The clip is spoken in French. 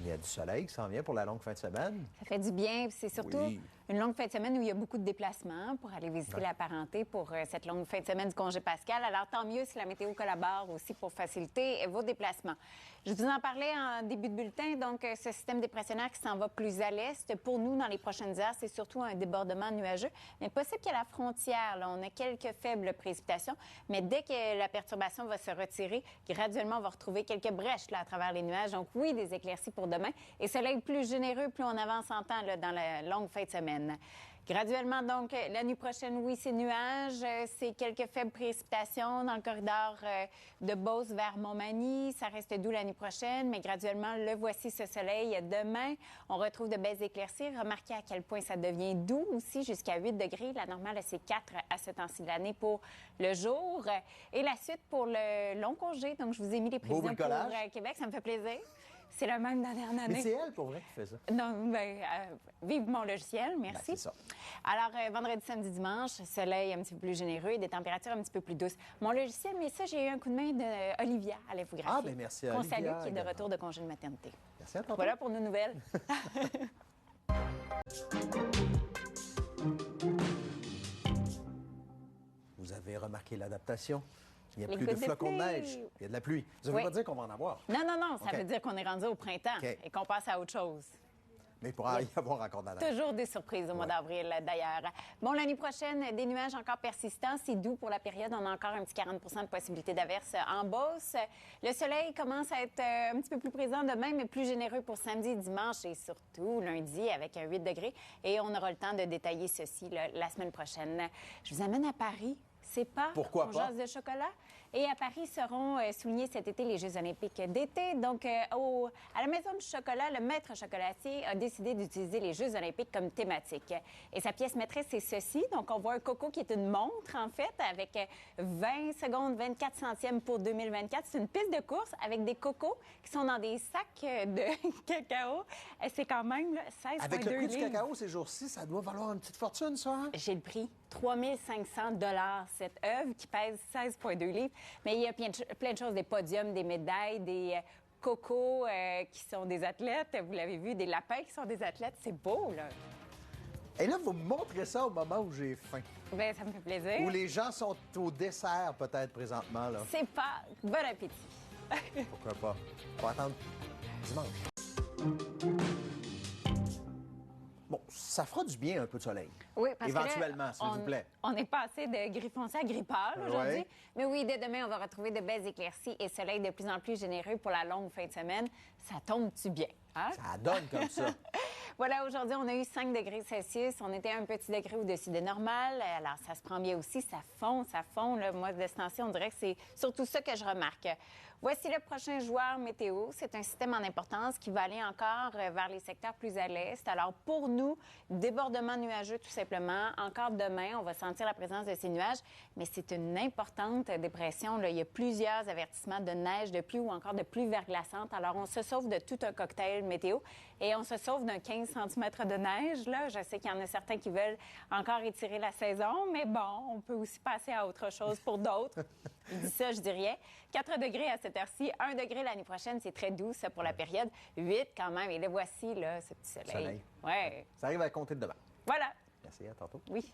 Il y a du soleil qui s'en vient pour la longue fin de semaine. Ça fait du bien. C'est surtout une longue fin de semaine où il y a beaucoup de déplacements pour aller visiter la parenté pour cette longue fin de semaine du congé pascal. Alors, tant mieux si la météo collabore aussi pour faciliter vos déplacements. Je vous en parlais en début de bulletin. Donc, ce système dépressionnaire qui s'en va plus à l'est, pour nous, dans les prochaines heures, c'est surtout un débordement nuageux. Mais possible qu'à la frontière, là, on a quelques faibles précipitations. Mais dès que la perturbation va se retirer, graduellement, on va retrouver quelques brèches là, à travers les nuages. Donc, oui, des éclaircies pour demain. Et soleil plus généreux, plus on avance en temps là, dans la longue fin de semaine. Graduellement, donc, la nuit prochaine, oui, c'est nuages. C'est quelques faibles précipitations dans le corridor de Beauce vers Montmagny. Ça reste doux la nuit prochaine, mais graduellement, le voici ce soleil. Demain, on retrouve de belles éclaircies. Remarquez à quel point ça devient doux aussi, jusqu'à 8 degrés. La normale, c'est 4 à ce temps-ci de l'année pour le jour. Et la suite pour le long congé. Donc, je vous ai mis les prévisions pour Québec. Ça me fait plaisir. C'est le même d'année en année. Mais c'est elle, pour vrai, qui fait ça. Non, bien, vive mon logiciel, merci. Ben, c'est ça. Alors, vendredi, samedi, dimanche, soleil un petit peu plus généreux et des températures un petit peu plus douces. Mon logiciel, mais ça, j'ai eu un coup de main d'Olivia à l'infographie. Ah, bien, merci à Olivia. Qu'on salue, qui est de retour de congé de maternité. Merci à toi. Voilà pour nos nouvelles. Vous avez remarqué l'adaptation? Il n'y a Les plus de gouttes de flocons de pluie. neige. Il y a de la pluie. Ça ne veut pas dire qu'on va en avoir. Non, non, non. Ça OK. veut dire qu'on est rendu au printemps et qu'on passe à autre chose. Mais il pourra y avoir encore de la neige. Toujours des surprises au mois d'avril, d'ailleurs. Bon, l'année prochaine, des nuages encore persistants. C'est doux pour la période. On a encore un petit 40 de possibilité d'averse en Beauce. Le soleil commence à être un petit peu plus présent demain, mais plus généreux pour samedi, dimanche et surtout lundi avec un 8 degrés. Et on aura le temps de détailler ceci la semaine prochaine. Je vous amène à Paris. C'est pas Pourquoi pas? jase de chocolat. Et à Paris seront soulignés cet été les Jeux olympiques d'été. Donc, à la Maison du chocolat, le maître chocolatier a décidé d'utiliser les Jeux olympiques comme thématique. Et sa pièce maîtresse, c'est ceci. Donc, on voit un coco qui est une montre, en fait, avec 20 secondes, 24 centièmes pour 2024. C'est une piste de course avec des cocos qui sont dans des sacs de cacao. Et c'est quand même 16,2 livres. Avec le prix du cacao ces jours-ci, ça doit valoir une petite fortune, ça, hein? J'ai le prix. 3 500 $ cette œuvre qui pèse 16,2 livres. Mais il y a plein de choses, des podiums, des médailles, des cocos qui sont des athlètes. Vous l'avez vu, des lapins qui sont des athlètes. C'est beau, là. Et là, vous me montrez ça au moment où j'ai faim. Bien, ça me fait plaisir. Où les gens sont au dessert, peut-être, présentement, là. C'est pas... Bon appétit. Pourquoi pas? On va attendre dimanche. Bon, ça fera du bien un peu de soleil. Oui, parce éventuellement, que s'il vous plaît. On est passé de gris foncé à gris pâle aujourd'hui. Ouais. Mais oui, dès demain, on va retrouver de belles éclaircies et soleil de plus en plus généreux pour la longue fin de semaine. Ça tombe-tu bien? Hein? Ça donne comme ça. Voilà, aujourd'hui, on a eu 5 degrés Celsius. On était un petit degré au-dessus de normal. Alors, ça se prend bien aussi. Ça fond, là. Moi, de ce temps-ci, on dirait que c'est surtout ça que je remarque. Voici le prochain joueur météo. C'est un système en importance qui va aller encore vers les secteurs plus à l'est. Alors, pour nous, débordement nuageux, tout simplement. Encore demain, on va sentir la présence de ces nuages, mais c'est une importante dépression, là. Il y a plusieurs avertissements de neige, de pluie ou encore de pluie verglaçante. Alors, on se sauve de tout un cocktail météo et on se sauve d'un 15 cm de neige. Là, je sais qu'il y en a certains qui veulent encore étirer la saison, mais bon, on peut aussi passer à autre chose pour d'autres. Je dis ça, je dis rien. 4 degrés à cette heure-ci, 1 degré l'année prochaine, c'est très doux, ça, pour la période. 8 quand même, et le voici, là, ce petit soleil. Soleil. Ouais. Ça arrive à compter de demain. Voilà. Merci, à tantôt. Oui.